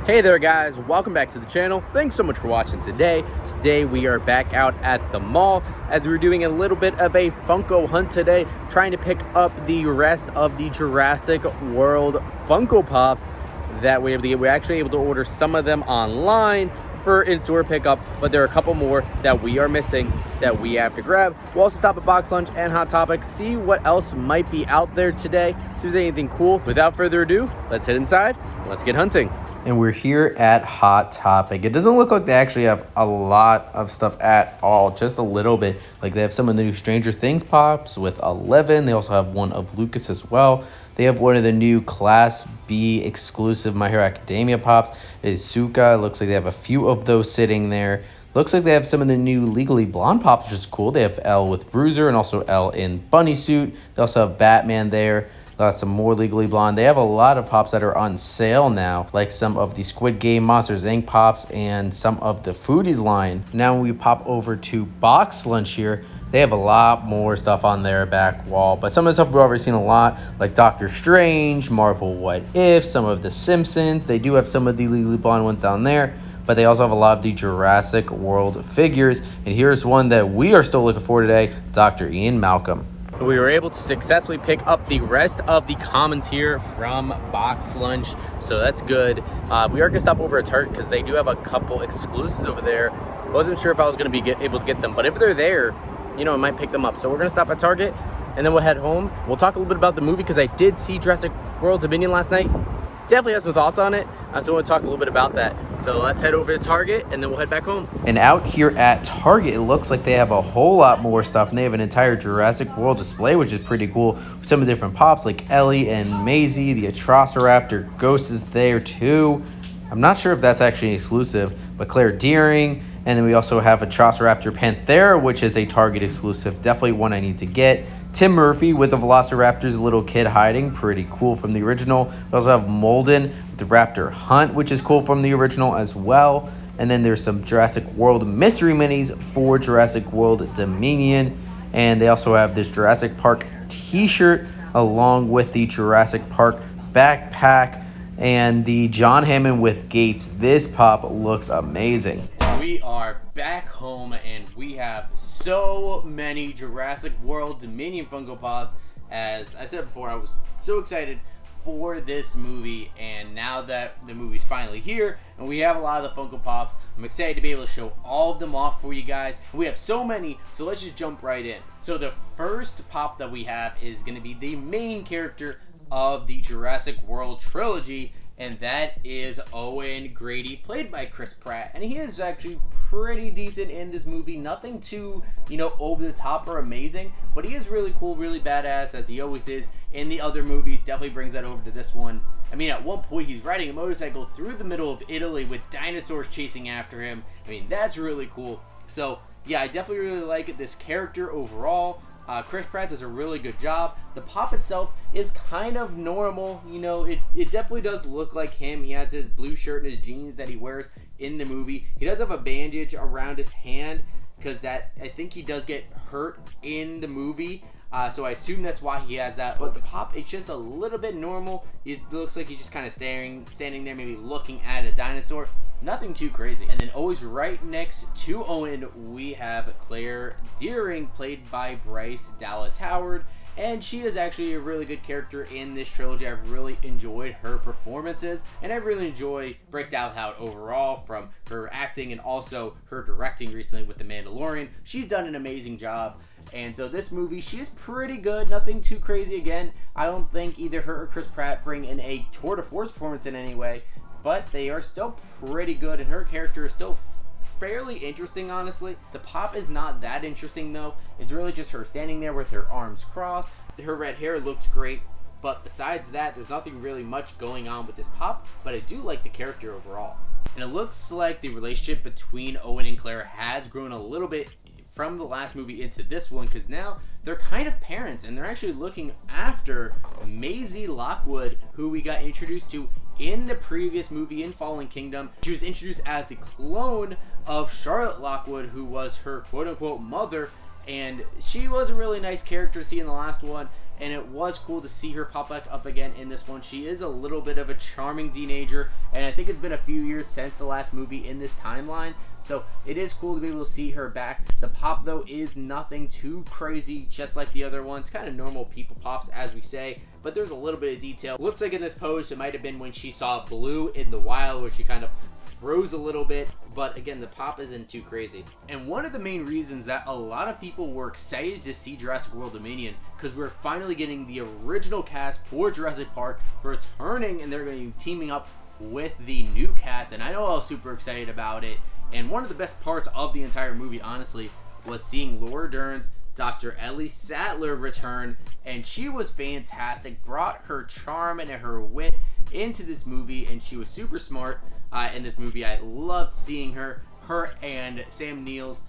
Hey there guys, welcome back to the channel. Thanks so much for watching today. Today we are back out at the mall as we're doing a little bit of a Funko Hunt today, trying to pick up the rest of the Jurassic World Funko Pops that we have to get. We're actually able to order some of them online for in-store pickup, but there are a couple more that we are missing that we have to grab. We'll also stop at Box Lunch and Hot Topic, see what else might be out there today, see if there's anything cool. Without further ado, let's head inside, let's get hunting. And we're here at Hot Topic. It doesn't look like they actually have a lot of stuff at all, just a little bit. Like they have some of the new Stranger Things Pops with 11. They also have one of Lucas as well. They have one of the new Class B exclusive My Hero Academia Pops. Izuka. Looks like they have a few of those sitting there. Looks like they have some of the new Legally Blonde Pops, which is cool. They have Elle with Bruiser and also Elle in bunny suit. They also have Batman there. Got some more Legally Blonde. They have a lot of pops that are on sale now, like some of the Squid Game, Monsters Inc. pops, and some of the Foodies line. Now when we pop over to Box Lunch here, they have a lot more stuff on their back wall, but some of the stuff we've already seen a lot, like Doctor Strange, Marvel What If, some of the Simpsons. They do have some of the Legally Blonde ones down there, but they also have a lot of the Jurassic World figures. And here's one that we are still looking for today, Dr. Ian Malcolm. We were able to successfully pick up the rest of the commons here from Box Lunch, so that's good. We are gonna stop over at Target because they do have a couple exclusives over there. Wasn't sure if I was gonna be able to get them, but if they're there, you know, I might pick them up. So we're gonna stop at Target and then we'll head home. We'll talk a little bit about the movie because I did see Jurassic World Dominion last night. Definitely have some thoughts on it, so we'll talk a little bit about that. So let's head over to Target and then we'll head back home. And out here at Target, it looks like they have a whole lot more stuff, and they have an entire Jurassic World display, which is pretty cool. Some of the different pops like Ellie and Maisie. The Atrociraptor Ghost is there too. I'm not sure if that's actually exclusive, but Claire Deering. And then we also have Atrociraptor Panthera, which is a Target exclusive. Definitely one I need to get. Tim Murphy with the Velociraptor's little kid hiding. Pretty cool from the original. We also have Molden with the Raptor Hunt, which is cool from the original as well. And then there's some Jurassic World mystery minis for Jurassic World Dominion. And they also have this Jurassic Park t-shirt along with the Jurassic Park backpack and the John Hammond with Gates. This pop looks amazing. We are back home and we have so many Jurassic World Dominion Funko Pops. As I said before, I was so excited for this movie, and now that the movie's finally here and we have a lot of the Funko Pops, I'm excited to be able to show all of them off for you guys. We have so many, so let's just jump right in. So the first pop that we have is going to be the main character of the Jurassic World trilogy, and that is Owen Grady, played by Chris Pratt. And he is actually pretty decent in this movie. Nothing too, you know, over the top or amazing, but he is really cool, really badass, as he always is in the other movies. Definitely brings that over to this one. I mean, at one point, he's riding a motorcycle through the middle of Italy with dinosaurs chasing after him. I mean, that's really cool. So, yeah, I definitely really like this character overall. Chris Pratt does a really good job. The pop itself is kind of normal. You know, it definitely does look like him. He has his blue shirt and his jeans that he wears in the movie. He does have a bandage around his hand because that, I think he does get hurt in the movie. So I assume that's why he has that. But the pop, it's just a little bit normal. It looks like he's just kind of standing there, maybe looking at a dinosaur. Nothing too crazy. And then always right next to Owen, we have Claire Deering, played by Bryce Dallas Howard. And she is actually a really good character in this trilogy. I've really enjoyed her performances, and I really enjoy Bryce Dallas Howard overall, from her acting and also her directing recently with The Mandalorian. She's done an amazing job. And so this movie, she is pretty good. Nothing too crazy. Again, I don't think either her or Chris Pratt bring in a tour de force performance in any way, but they are still pretty good, and her character is still fairly interesting, honestly. The pop is not that interesting, though. It's really just her standing there with her arms crossed. Her red hair looks great, but besides that, there's nothing really much going on with this pop, but I do like the character overall. And it looks like the relationship between Owen and Claire has grown a little bit from the last movie into this one, because now they're kind of parents, and they're actually looking after Maisie Lockwood, who we got introduced to in the previous movie in Fallen Kingdom. She was introduced as the clone of Charlotte Lockwood, who was her quote-unquote mother, and she was a really nice character to see in the last one. and it was cool to see her pop back up again in this one. She is a little bit of a charming teenager, and I think it's been a few years since the last movie in this timeline, so it is cool to be able to see her back. The pop, though, is nothing too crazy, just like the other ones. Kind of normal people pops, as we say, but there's a little bit of detail. Looks like in this pose, it might have been when she saw Blue in the wild, where she kind of froze a little bit, but again, the pop isn't too crazy. And one of the main reasons that a lot of people were excited to see Jurassic World Dominion, because we're finally getting the original cast for Jurassic Park returning, and they're going to be teaming up with the new cast, and I know I was super excited about it. And one of the best parts of the entire movie, honestly, was seeing Laura Dern's Dr. Ellie Sattler return, and she was fantastic. Brought her charm and her wit into this movie, and she was super smart in this movie. I loved seeing her and Sam Neill's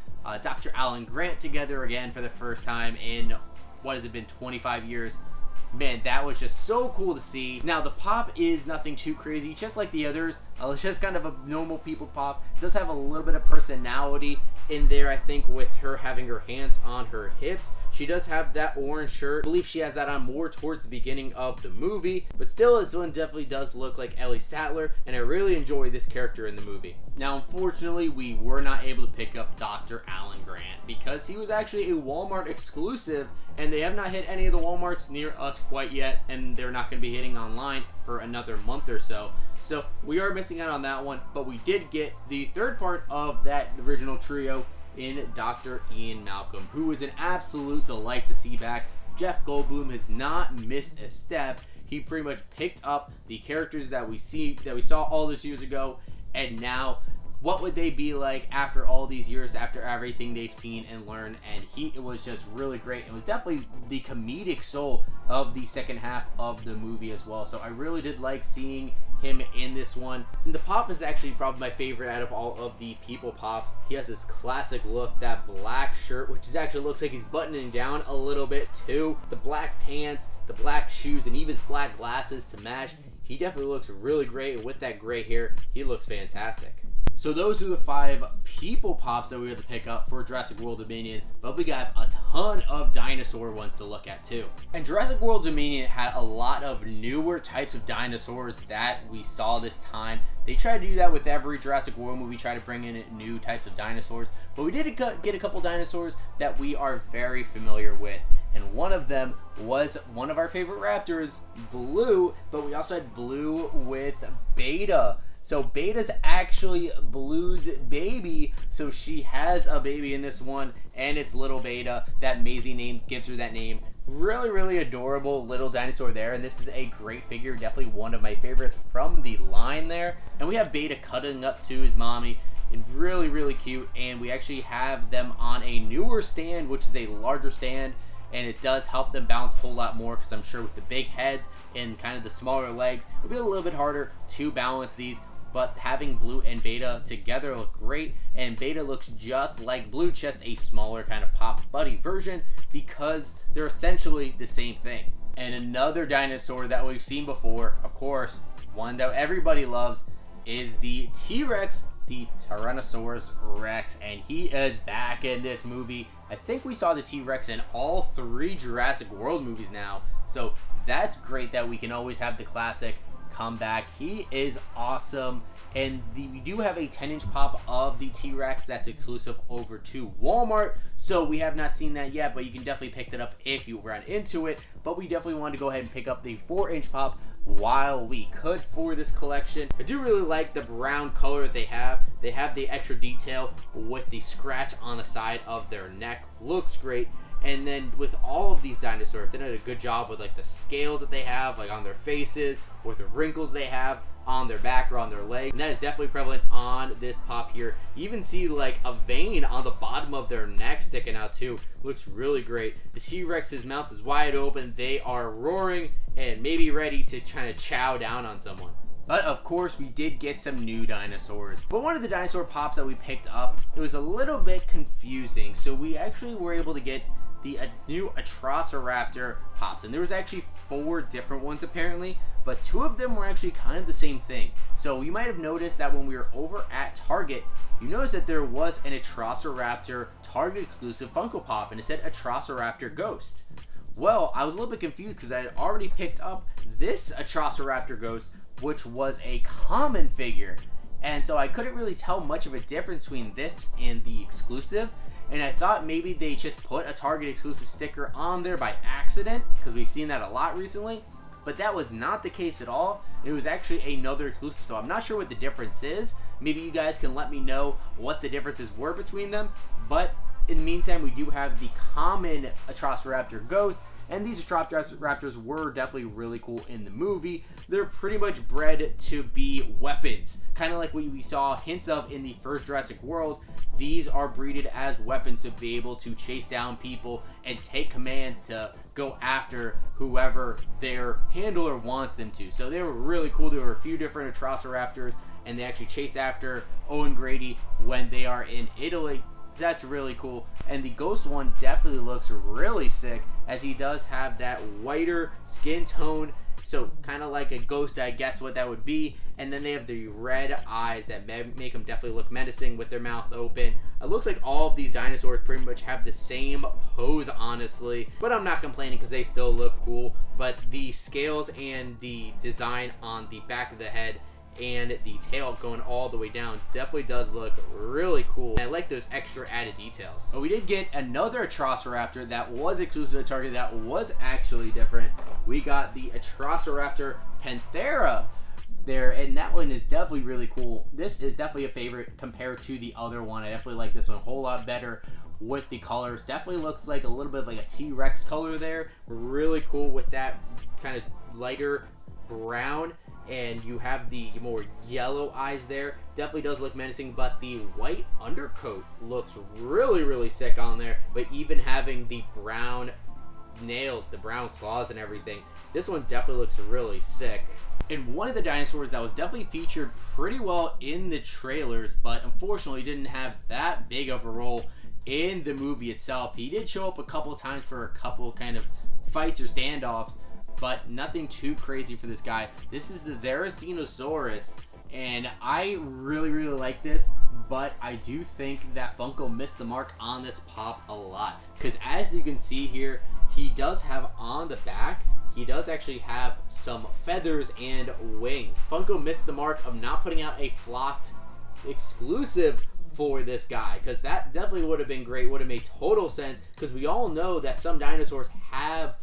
Dr. Alan Grant together again for the first time in, what has it been, 25 years. Man, that was just so cool to see. Now, the pop is nothing too crazy, just like the others. It's just kind of a normal people pop. It does have a little bit of personality in there, I think, with her having her hands on her hips. She does have that orange shirt. I believe she has that on more towards the beginning of the movie, but still, this one definitely does look like Ellie Sattler, and I really enjoy this character in the movie. Now, unfortunately, we were not able to pick up Dr. Alan Grant because he was actually a Walmart exclusive, and they have not hit any of the Walmarts near us quite yet, and they're not going to be hitting online for another month or so. So we are missing out on that one, but we did get the third part of that original trio in Dr. Ian Malcolm, who is an absolute delight to see back. Jeff Goldblum has not missed a step. He pretty much picked up the characters that we saw all those years ago, and now what would they be like after all these years, after everything they've seen and learned? And it was just really great. It was definitely the comedic soul of the second half of the movie as well. So I really did like seeing him in this one. And the pop is actually probably my favorite out of all of the people pops. He has this classic look, that black shirt, which actually looks like he's buttoning down a little bit too. The black pants, the black shoes, and even his black glasses to match. He definitely looks really great. With that gray hair, he looks fantastic. So those are the 5 people pops that we had to pick up for Jurassic World Dominion, but we got a ton of dinosaur ones to look at too. And Jurassic World Dominion had a lot of newer types of dinosaurs that we saw this time. They try to do that with every Jurassic World movie, try to bring in new types of dinosaurs, but we did get a couple dinosaurs that we are very familiar with. And one of them was one of our favorite raptors, Blue, but we also had Blue with Beta. So Beta's actually Blue's baby, so she has a baby in this one, and it's little Beta. That Maisie name gives her that name. Really, really adorable little dinosaur there, and this is a great figure, definitely one of my favorites from the line there. And we have Beta cuddling up to his mommy, and really, really cute, and we actually have them on a newer stand, which is a larger stand, and it does help them bounce a whole lot more, because I'm sure with the big heads and kind of the smaller legs, it'll be a little bit harder to balance these. But having Blue and Beta together look great, and Beta looks just like Blue, just a smaller kind of pop buddy version, because they're essentially the same thing. And another dinosaur that we've seen before, of course, one that everybody loves, is the T-Rex, the Tyrannosaurus Rex, and he is back in this movie. I think we saw the T-Rex in all 3 Jurassic World movies now, so that's great that we can always have the classic come back. He is awesome, and we do have a 10-inch pop of the T-Rex that's exclusive over to Walmart, so we have not seen that yet, but you can definitely pick that up if you run into it. But we definitely wanted to go ahead and pick up the 4-inch pop while we could for this collection. I do really like the brown color that they have. They have the extra detail with the scratch on the side of their neck. Looks great. And then with all of these dinosaurs, they did a good job with like the scales that they have like on their faces, or the wrinkles they have on their back or on their leg. And that is definitely prevalent on this pop here. You even see like a vein on the bottom of their neck sticking out too. Looks really great. The T-Rex's mouth is wide open. They are roaring and maybe ready to kind of chow down on someone. But of course, we did get some new dinosaurs. But one of the dinosaur pops that we picked up, it was a little bit confusing. So we actually were able to get the new Atrociraptor pops, and there was actually 4 different ones apparently, but 2 of them were actually kind of the same thing. So you might have noticed that when we were over at Target, you noticed that there was an Atrociraptor Target exclusive Funko Pop, and it said Atrociraptor Ghost. Well, I was a little bit confused because I had already picked up this Atrociraptor Ghost, which was a common figure. And so I couldn't really tell much of a difference between this and the exclusive. And I thought maybe they just put a Target exclusive sticker on there by accident, because we've seen that a lot recently. But that was not the case at all. It was actually another exclusive, so I'm not sure what the difference is. Maybe you guys can let me know what the differences were between them. But in the meantime, we do have the common Atrociraptor Ghost, and these Atrociraptors were definitely really cool in the movie. They're pretty much bred to be weapons, kind of like what we saw hints of in the first Jurassic World. These are breeded as weapons to be able to chase down people and take commands to go after whoever their handler wants them to. So they were really cool. There were a few different Atrociraptors, and they actually chase after Owen Grady when they are in Italy. That's really cool. And the Ghost one definitely looks really sick, as he does have that whiter skin tone. So kind of like a ghost, I guess what that would be. And then they have the red eyes that make them definitely look menacing with their mouth open. It looks like all of these dinosaurs pretty much have the same pose, honestly. But I'm not complaining because they still look cool. But the scales and the design on the back of the head and the tail going all the way down definitely does look really cool. And I like those extra added details. But we did get another Atrociraptor that was exclusive to Target that was actually different. We got the Atrociraptor Panthera there, and that one is definitely really cool. This is definitely a favorite compared to the other one. I definitely like this one a whole lot better with the colors. Definitely looks like a little bit of like a T-Rex color there. Really cool with that kind of lighter brown, and you have the more yellow eyes there. Definitely does look menacing, but the white undercoat looks really sick on there. But even having the brown nails, the brown claws and everything, this one definitely looks really sick. And one of the dinosaurs that was definitely featured pretty well in the trailers, but unfortunately didn't have that big of a role in the movie itself. He did show up a couple times for a couple kind of fights or standoffs, but nothing too crazy for this guy. This is the Therizinosaurus, and I really like this, but I do think that Funko missed the mark on this pop a lot, because as you can see here, he does have on the back, he does actually have some feathers and wings. Funko missed the mark of not putting out a flocked exclusive for this guy, because that definitely would have been great, would have made total sense, because we all know that some dinosaurs have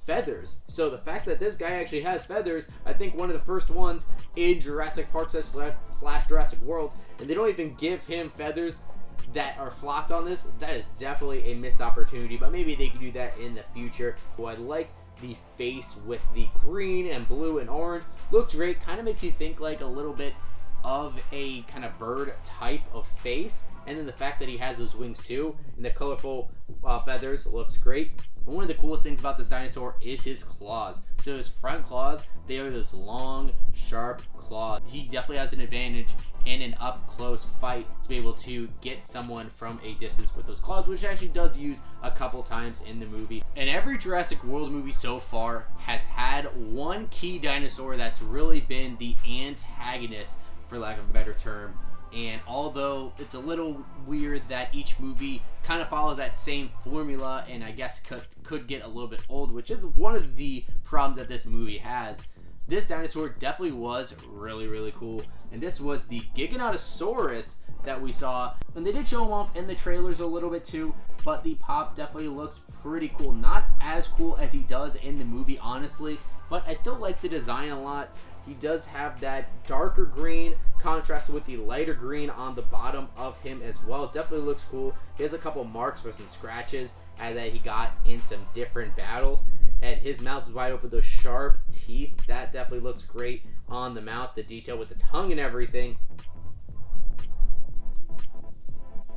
feathers. So the fact that this guy actually has feathers, I think one of the first ones in Jurassic Park slash Jurassic World, and they don't even give him feathers that are flocked on this, that is definitely a missed opportunity, but maybe they could do that in the future. Well, I like the face with the green and blue and orange. Looks great, kind of makes you think like a little bit of a kind of bird type of face, and then the fact that he has those wings too, and the colorful feathers looks great. One of the coolest things about this dinosaur is his claws. So his front claws, they are those long, sharp claws. He definitely has an advantage in an up-close fight to be able to get someone from a distance with those claws, which actually does use a couple times in the movie. And every Jurassic World movie so far has had one key dinosaur that's really been the antagonist, for lack of a better term. And although it's a little weird that each movie kind of follows that same formula, and I guess could get a little bit old, which is one of the problems that this movie has, this dinosaur definitely was really cool. And this was the Giganotosaurus that we saw, and they did show him off in the trailers a little bit too, but the pop definitely looks pretty cool. Not as cool as he does in the movie, honestly, but I still like the design a lot. He does have that darker green contrasted with the lighter green on the bottom of him as well. Definitely looks cool. He has a couple marks for some scratches that he got in some different battles. And his mouth is wide open with those sharp teeth. That definitely looks great on the mouth. The detail with the tongue and everything.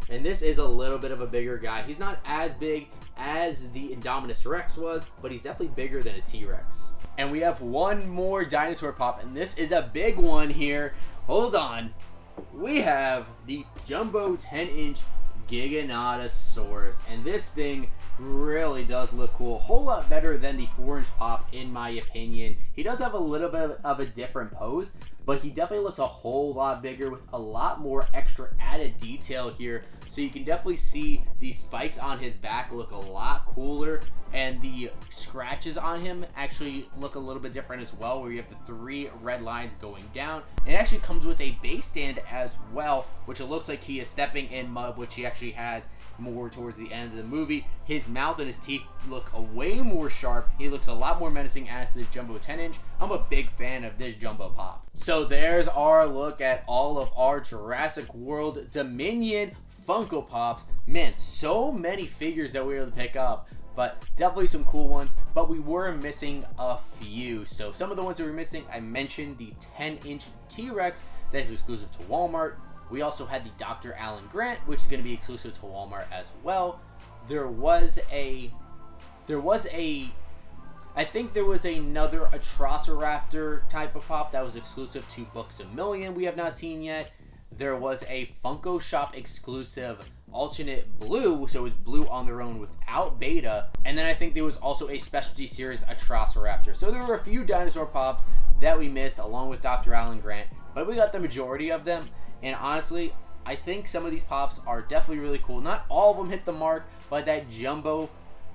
And this is a little bit of a bigger guy. He's not as big as the Indominus Rex was, but he's definitely bigger than a T-Rex. And we have one more dinosaur pop, and this is a big one here. Hold on. We have the jumbo 10-inch Giganotosaurus, and this thing really does look cool. A whole lot better than the 4-inch pop, in my opinion. He does have a little bit of a different pose, but he definitely looks a whole lot bigger with a lot more extra added detail here. So you can definitely see these spikes on his back look a lot cooler, and the scratches on him actually look a little bit different as well, where you have the 3 red lines going down. And it actually comes with a base stand as well, which it looks like he is stepping in mud, which he actually has more towards the end of the movie. His mouth and his teeth look way more sharp. He looks a lot more menacing as this Jumbo 10-inch. I'm a big fan of this Jumbo Pop. So there's our look at all of our Jurassic World Dominion Funko Pops. Man, so many figures that we were able to pick up, but definitely some cool ones. But we were missing a few. So some of the ones that we were missing, I mentioned the 10-inch T-Rex that is exclusive to Walmart. We also had the Dr. Alan Grant, which is going to be exclusive to Walmart as well. I think there was another Atrociraptor type of pop that was exclusive to Books A Million we have not seen yet. There was a Funko Shop exclusive alternate blue, so it's blue on their own without beta. And then I think there was also a specialty series Atrociraptor. So there were a few dinosaur pops that we missed along with Dr. Alan Grant, but we got the majority of them. And honestly, I think some of these pops are definitely really cool. Not all of them hit the mark, but that Jumbo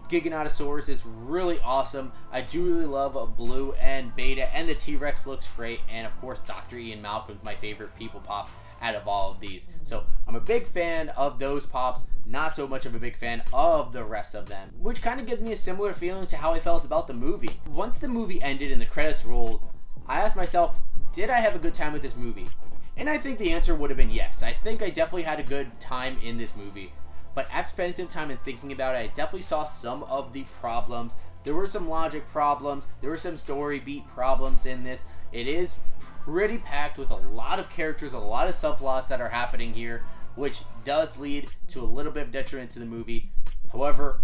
Giganotosaurus is really awesome. I do really love blue and beta, and the T-Rex looks great. And of course, Dr. Ian Malcolm's my favorite people pop out of all of these. So I'm a big fan of those pops, not so much of a big fan of the rest of them, which kind of gives me a similar feeling to how I felt about the movie. Once the movie ended and the credits rolled, I asked myself, did I have a good time with this movie? And I think the answer would have been yes. I think I definitely had a good time in this movie. But after spending some time and thinking about it, I definitely saw some of the problems. There were some logic problems. There were some story beat problems in this. It is pretty packed with a lot of characters, a lot of subplots that are happening here, which does lead to a little bit of detriment to the movie. However,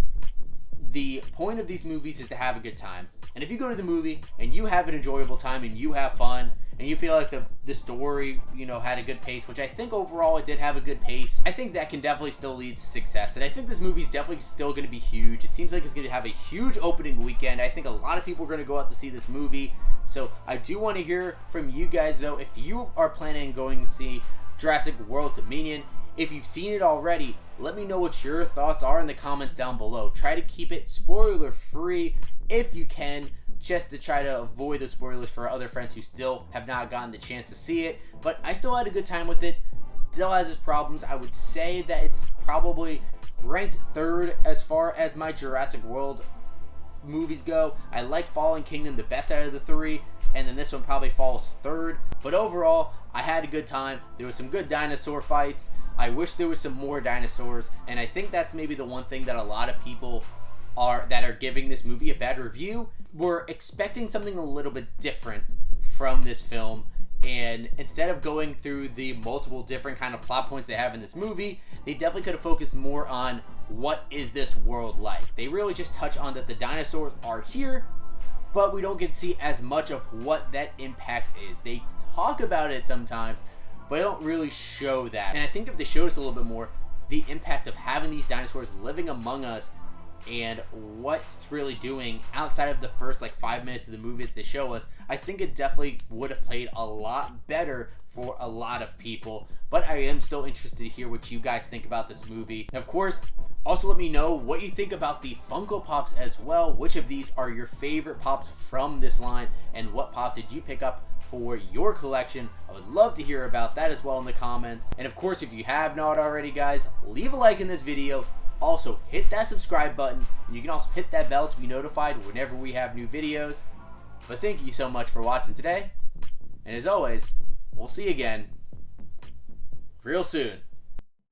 the point of these movies is to have a good time. And if you go to the movie and you have an enjoyable time and you have fun and you feel like the story, had a good pace, which I think overall it did have a good pace, I think that can definitely still lead to success. And I think this movie's definitely still going to be huge. It seems like it's going to have a huge opening weekend. I think a lot of people are going to go out to see this movie. So I do want to hear from you guys, though, if you are planning on going to see Jurassic World Dominion. If you've seen it already, let me know what your thoughts are in the comments down below. Try to keep it spoiler free if you can, just to try to avoid the spoilers for other friends who still have not gotten the chance to see it. But I still had a good time with it. Still has its problems. I would say that it's probably ranked 3rd as far as my Jurassic World movies go. I like Fallen Kingdom the best out of the 3, and then this one probably falls 3rd. But overall, I had a good time. There was some good dinosaur fights. I wish there was some more dinosaurs, and I think that's maybe the one thing that a lot of people that are giving this movie a bad review were expecting something a little bit different from this film, and instead of going through the multiple different kind of plot points they have in this movie, they definitely could have focused more on what is this world like. They really just touch on that the dinosaurs are here, but we don't get to see as much of what that impact is. They talk about it sometimes, but they don't really show that. And I think if they showed us a little bit more, the impact of having these dinosaurs living among us and what it's really doing outside of the first 5 minutes of the movie that they show us, I think it definitely would have played a lot better for a lot of people. But I am still interested to hear what you guys think about this movie. And of course, also let me know what you think about the Funko Pops as well. Which of these are your favorite pops from this line, and what pop did you pick up for your collection? I would love to hear about that as well in the comments. And of course, if you have not already, guys, leave a like in this video. Also, hit that subscribe button, and you can also hit that bell to be notified whenever we have new videos. But thank you so much for watching today, and as always, we'll see you again real soon.